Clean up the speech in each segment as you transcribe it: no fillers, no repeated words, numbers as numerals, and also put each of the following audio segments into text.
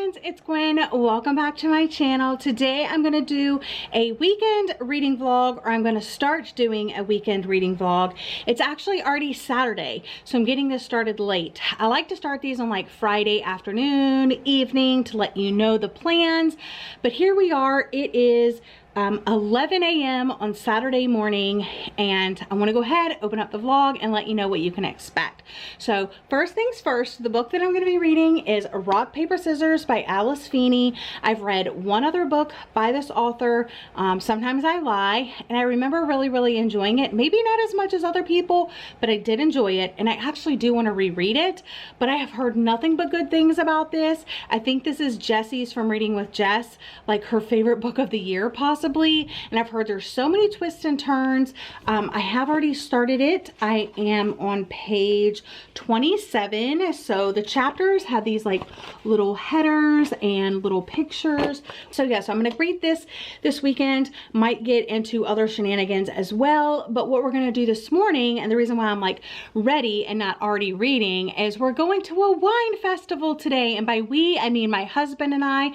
friends, it's Gwen. Welcome back to my channel. Today I'm going to do a weekend reading vlog, or I'm going to start doing a weekend reading vlog. It's actually already Saturday, so I'm getting this started late. I like to start these on like Friday afternoon, evening, to let you know the plans. But here we are. It is 11 a.m. on Saturday morning, and I want to go ahead, open up the vlog, and let you know what you can expect. So first things first, the book that I'm going to be reading is Rock, Paper, Scissors by Alice Feeney. I've read one other book by this author, Sometimes I Lie, and I remember really enjoying it. Maybe not as much as other people, but I did enjoy it, and I actually do want to reread it, but I have heard nothing but good things about this. I think this is Jessie's from Reading with Jess, like her favorite book of the year possibly. And I've heard there's so many twists and turns. I have already started it. I am on page 27. So the chapters have these like little headers and little pictures. So yeah, so I'm going to read this weekend. Might get into other shenanigans as well. But what we're going to do this morning, and the reason why I'm like ready and not already reading, is we're going to a wine festival today. And by we, I mean my husband and I.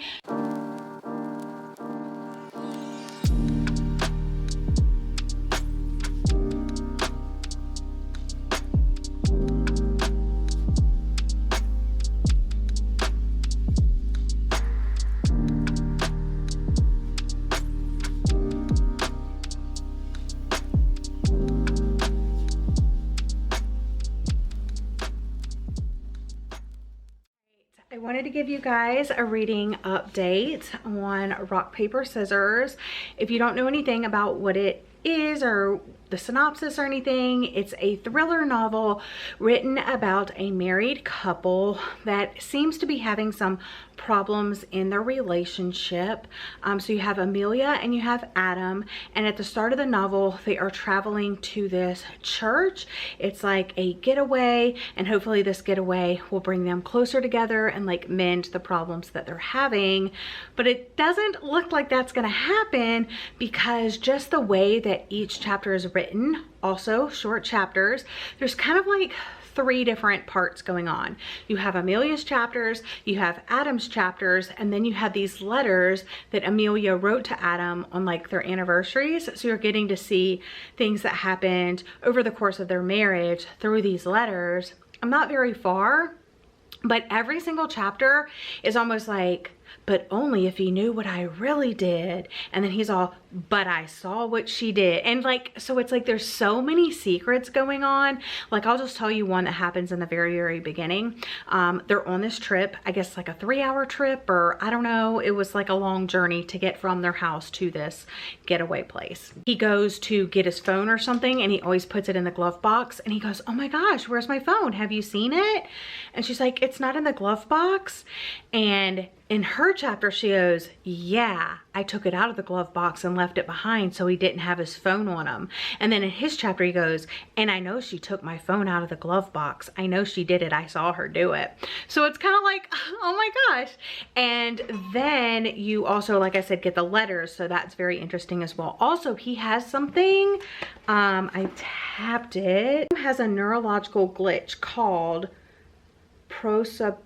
I wanted to give you guys a reading update on Rock, Paper, Scissors. If you don't know anything about what it is or the synopsis or anything, it's a thriller novel written about a married couple that seems to be having some problems in their relationship. So you have Amelia and you have Adam, and at the start of the novel they are traveling to this church. It's like a getaway, and hopefully this getaway will bring them closer together and like mend the problems that they're having. But it doesn't look like that's gonna happen, because just the way that each chapter is written, also short chapters, there's kind of like three different parts going on. You have Amelia's chapters, you have Adam's chapters, and then you have these letters that Amelia wrote to Adam on like their anniversaries. So you're getting to see things that happened over the course of their marriage through these letters. I'm not very far, but every single chapter is almost like, but only if he knew what I really did. And then he's all, but I saw what she did. And like, so it's like there's so many secrets going on. Like, I'll just tell you one that happens in the very beginning. They're on this trip, I guess like a 3-hour trip, or I don't know. It was like a long journey to get from their house to this getaway place. He goes to get his phone or something, and he always puts it in the glove box. And he goes, oh my gosh, where's my phone? Have you seen it? And she's like, it's not in the glove box. And in her chapter, she goes, yeah, I took it out of the glove box and left it behind so he didn't have his phone on him. And then in his chapter, he goes, and I know she took my phone out of the glove box. I know she did it. I saw her do it. So it's kind of like, oh my gosh. And then you also, like I said, get the letters. So that's very interesting as well. Also, he has something, I tapped it. He has a neurological glitch called 𝒑𝒐𝒏𝒂𝒔𝒕.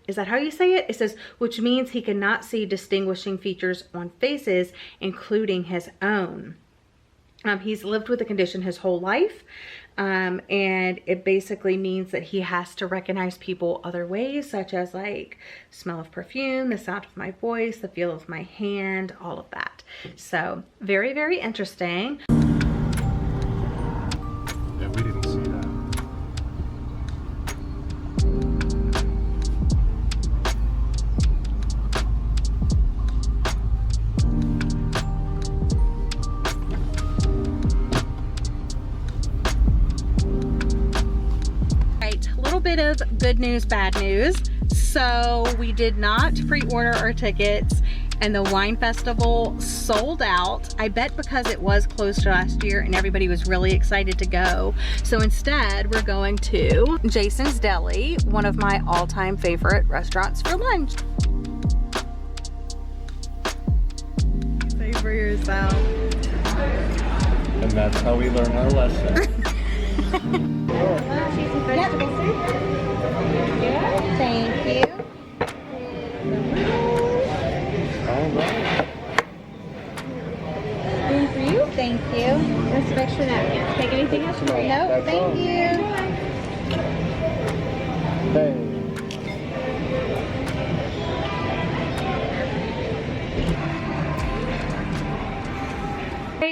Is that how you say it? It says, which means he cannot see distinguishing features on faces, including his own. He's lived with the condition his whole life, and it basically means that he has to recognize people other ways, such as like smell of perfume, the sound of my voice, the feel of my hand, all of that. So very interesting. Yeah, we didn't see that. Bit of good news, bad news. So we did not pre-order our tickets, and the wine festival sold out. I bet because it was closed last year and everybody was really excited to go. So instead, we're going to Jason's Deli, one of my all-time favorite restaurants, for lunch. Say for yourself. And that's how we learn our lesson. Cheese and vegetable soup. Thank you.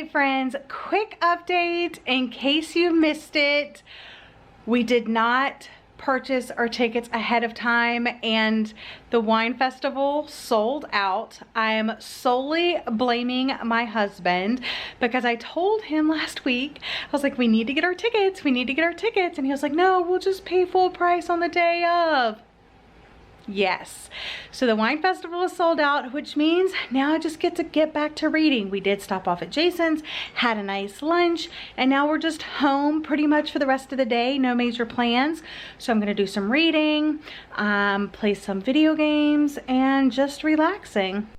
right, friends, quick update in case you missed it. We did not purchase our tickets ahead of time and the wine festival sold out. I'm solely blaming my husband because I told him last week, I was like, we need to get our tickets. We need to get our tickets. And he was like, no, we'll just pay full price on the day of. Yes. So the wine festival is sold out, which means now I just get to get back to reading. We did stop off at Jason's, had a nice lunch, and now we're just home pretty much for the rest of the day. No major plans. So I'm going to do some reading, play some video games, and just relaxing.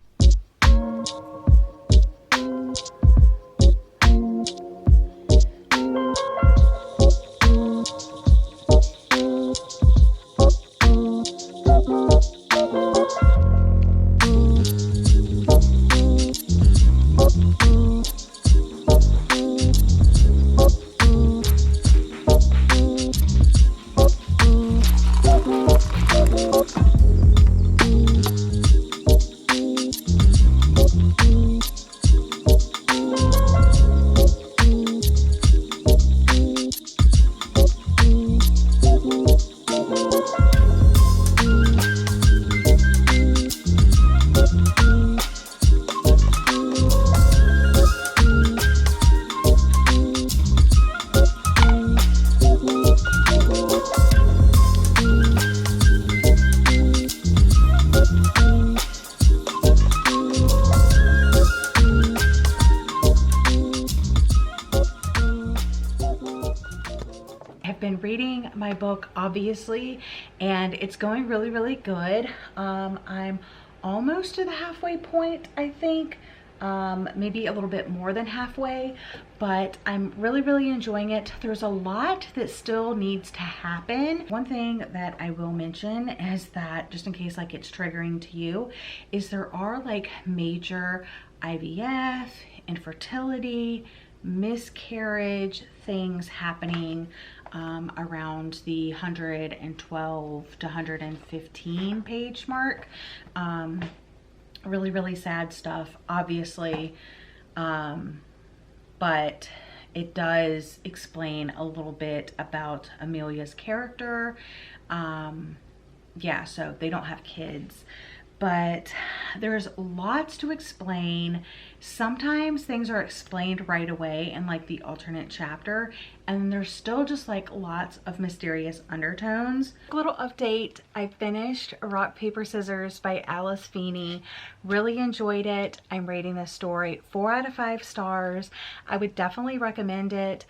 Reading my book, obviously, and it's going really good. I'm almost to the halfway point, I think, maybe a little bit more than halfway, but I'm really enjoying it. There's a lot that still needs to happen. One thing that I will mention is that, just in case like it's triggering to you, is there are like major IVF, infertility, miscarriage things happening around the 112 to 115 page mark. Really sad stuff, obviously, but it does explain a little bit about Amelia's character. Yeah, so they don't have kids, but there's lots to explain. Sometimes things are explained right away in like the alternate chapter, and there's still just like lots of mysterious undertones. A little update, I finished Rock, Paper, Scissors by Alice Feeney. Really enjoyed it. I'm rating this story 4 out of 5 stars. I would definitely recommend it.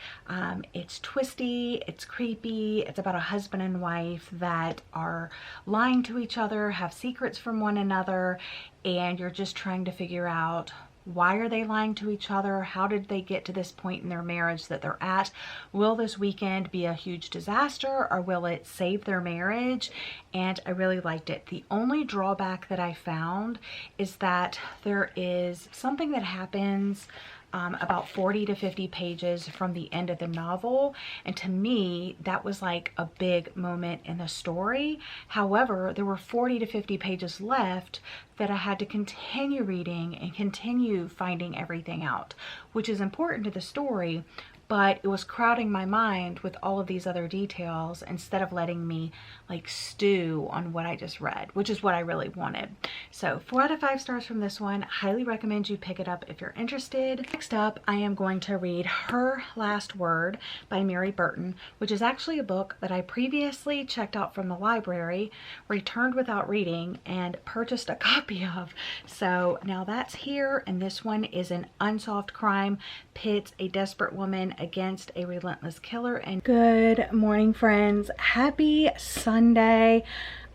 It's twisty, it's creepy, it's about a husband and wife that are lying to each other, have secrets from one another, and you're just trying to figure out, why are they lying to each other? How did they get to this point in their marriage that they're at? Will this weekend be a huge disaster, or will it save their marriage? And I really liked it. The only drawback that I found is that there is something that happens about 40 to 50 pages from the end of the novel, and to me that was like a big moment in the story. However, there were 40 to 50 pages left that I had to continue reading and continue finding everything out, which is important to the story, but it was crowding my mind with all of these other details instead of letting me like stew on what I just read, which is what I really wanted. So 4 out of 5 stars from this one. Highly recommend you pick it up if you're interested. Next up, I am going to read Her Last Word by Mary Burton, which is actually a book that I previously checked out from the library, returned without reading, and purchased a copy of. So now that's here, and this one is an unsolved crime, pits a desperate woman against a relentless killer. And good morning, friends. Happy Sunday.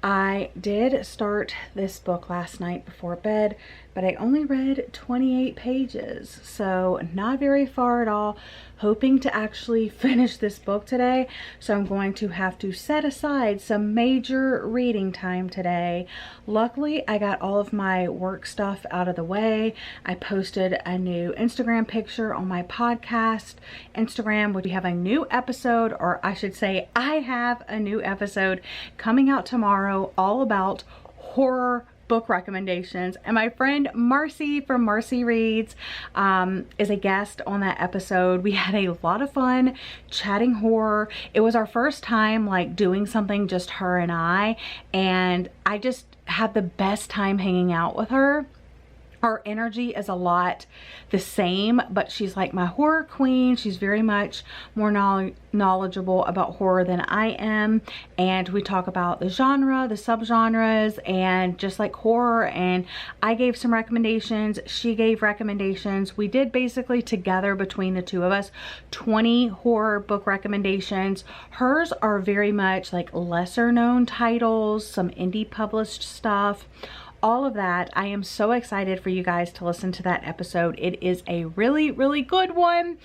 I did start this book last night before bed, but I only read 28 pages, so not very far at all. Hoping to actually finish this book today, so I'm going to have to set aside some major reading time today. Luckily, I got all of my work stuff out of the way. I posted a new Instagram picture on my podcast Instagram, where we have a new episode, or I should say I have a new episode coming out tomorrow, all about horror book recommendations, and my friend Marcy from Marcy Reads is a guest on that episode. We had a lot of fun chatting horror. It was our first time like doing something just her and I just had the best time hanging out with her. Our energy is a lot the same, but she's like my horror queen. She's very much more knowledgeable about horror than I am. And we talk about the genre, the subgenres, and just like horror. And I gave some recommendations. She gave recommendations. We did basically together between the two of us 20 horror book recommendations. Hers are very much like lesser known titles, some indie published stuff. All of that. I am so excited for you guys to listen to that episode. It is a really, really good one.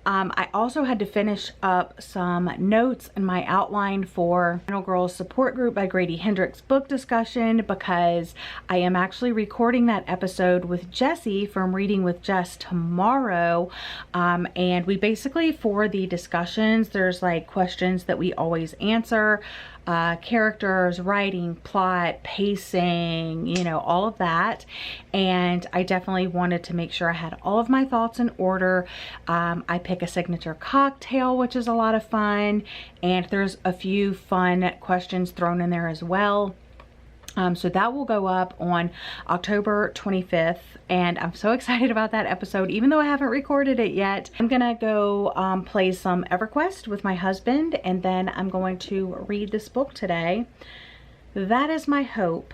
I also had to finish up some notes in my outline for Final Girls Support Group by Grady Hendrix book discussion, because I am actually recording that episode with Jessie from Reading with Jess tomorrow. And we basically, for the discussions, there's like questions that we always answer. Characters, writing, plot, pacing, you know, all of that. And I definitely wanted to make sure I had all of my thoughts in order. I pick a signature cocktail, which is a lot of fun. And there's a few fun questions thrown in there as well. So that will go up on October 25th, and I'm so excited about that episode, even though I haven't recorded it yet. I'm gonna go play some EverQuest with my husband, and then I'm going to read this book today. That is my hope.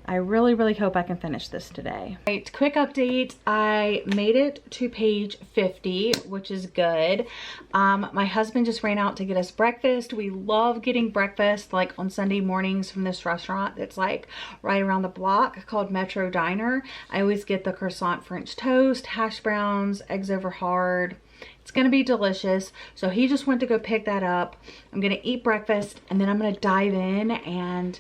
I really, really hope I can finish this today. Right, quick update. I made it to page 50, which is good. My husband just ran out to get us breakfast. We love getting breakfast like on Sunday mornings from this restaurant that's like right around the block called Metro Diner. I always get the croissant French toast, hash browns, eggs over hard. It's gonna be delicious. So he just went to go pick that up. I'm gonna eat breakfast, and then I'm gonna dive in and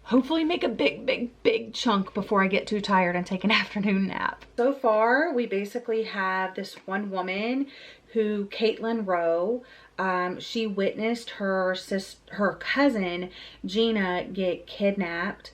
hopefully make a big chunk before I get too tired and take an afternoon nap. So far, we basically have this one woman who, Caitlin Rowe, she witnessed her cousin Gina get kidnapped,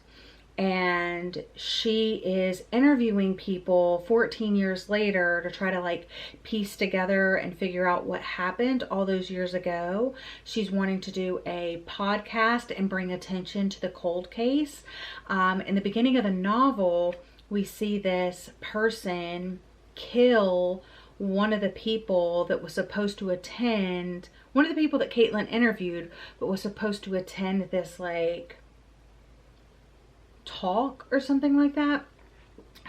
and she is interviewing people 14 years later to try to like piece together and figure out what happened all those years ago. She's wanting to do a podcast and bring attention to the cold case. In the beginning of the novel, we see this person kill one of the people that was supposed to attend, one of the people that Caitlin interviewed, but was supposed to attend this like talk or something like that.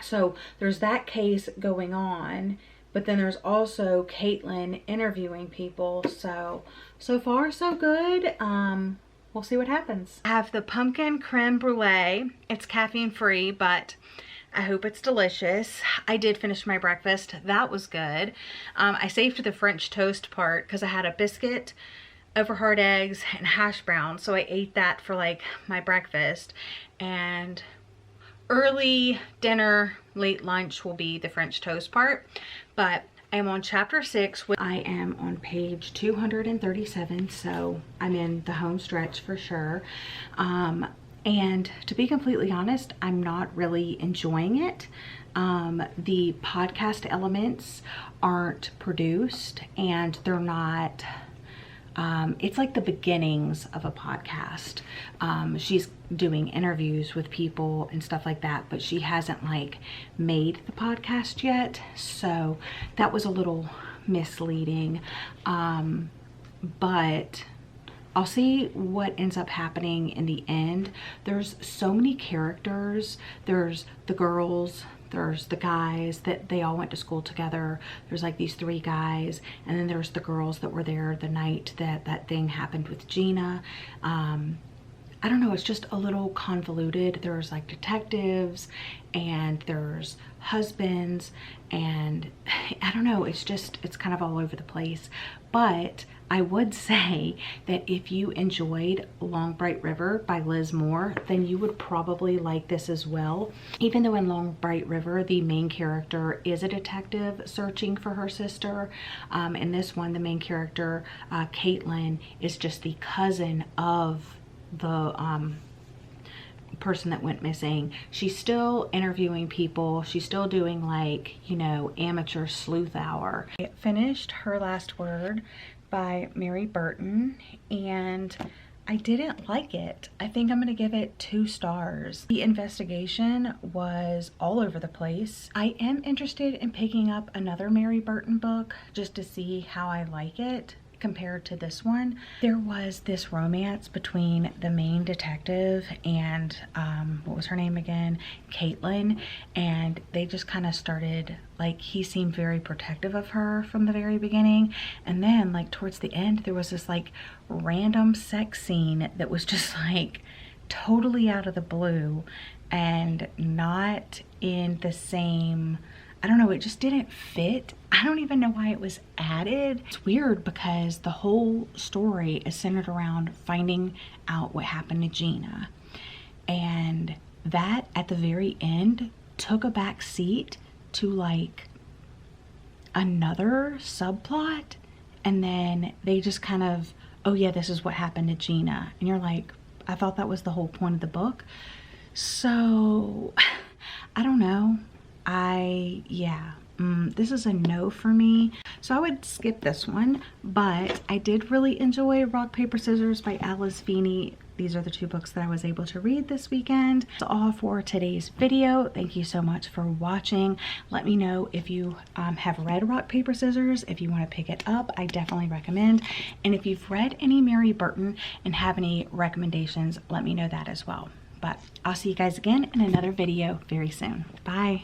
So there's that case going on, but then there's also Caitlin interviewing people. So far so good. We'll see what happens. I have the pumpkin creme brulee. It's caffeine free, but I hope it's delicious. I did finish my breakfast. That was good. I saved the French toast part because I had a biscuit over hard eggs and hash browns, so I ate that for like my breakfast, and early dinner, late lunch will be the French toast part. But I am on chapter 6. I am on page 237, so I'm in the home stretch for sure. And to be completely honest, I'm not really enjoying it. The podcast elements aren't produced, and they're not it's like the beginnings of a podcast. She's doing interviews with people and stuff like that, but she hasn't like made the podcast yet. So that was a little misleading. But I'll see what ends up happening in the end. There's so many characters. There's the girls, there's the guys that they all went to school together. There's like these 3 guys, and then there's the girls that were there the night that thing happened with Gina. I don't know, it's just a little convoluted. There's like detectives, and there's husbands, and I don't know, it's kind of all over the place. But I would say that if you enjoyed Long Bright River by Liz Moore, then you would probably like this as well. Even though in Long Bright River, the main character is a detective searching for her sister, in this one, the main character, Caitlin, is just the cousin of the person that went missing. She's still interviewing people. She's still doing, like, you know, amateur sleuth hour. I finished Her Last Word by Mary Burton, and I didn't like it. I think I'm gonna give it 2 stars. The investigation was all over the place. I am interested in picking up another Mary Burton book just to see how I like it compared to this one. There was this romance between the main detective and what was her name again, Caitlin, and they just kind of started, like, he seemed very protective of her from the very beginning, and then like towards the end there was this like random sex scene that was just like totally out of the blue and not in the same, I don't know, it just didn't fit. I don't even know why it was added. It's weird because the whole story is centered around finding out what happened to Gina. And that at the very end took a back seat to like another subplot. And then they just kind of, oh yeah, this is what happened to Gina. And you're like, I thought that was the whole point of the book. So I don't know. This is a no for me. So I would skip this one, but I did really enjoy Rock, Paper, Scissors by Alice Feeney. These are the 2 books that I was able to read this weekend. That's all for today's video. Thank you so much for watching. Let me know if you have read Rock, Paper, Scissors. If you want to pick it up, I definitely recommend. And if you've read any Mary Burton and have any recommendations, let me know that as well. But I'll see you guys again in another video very soon. Bye.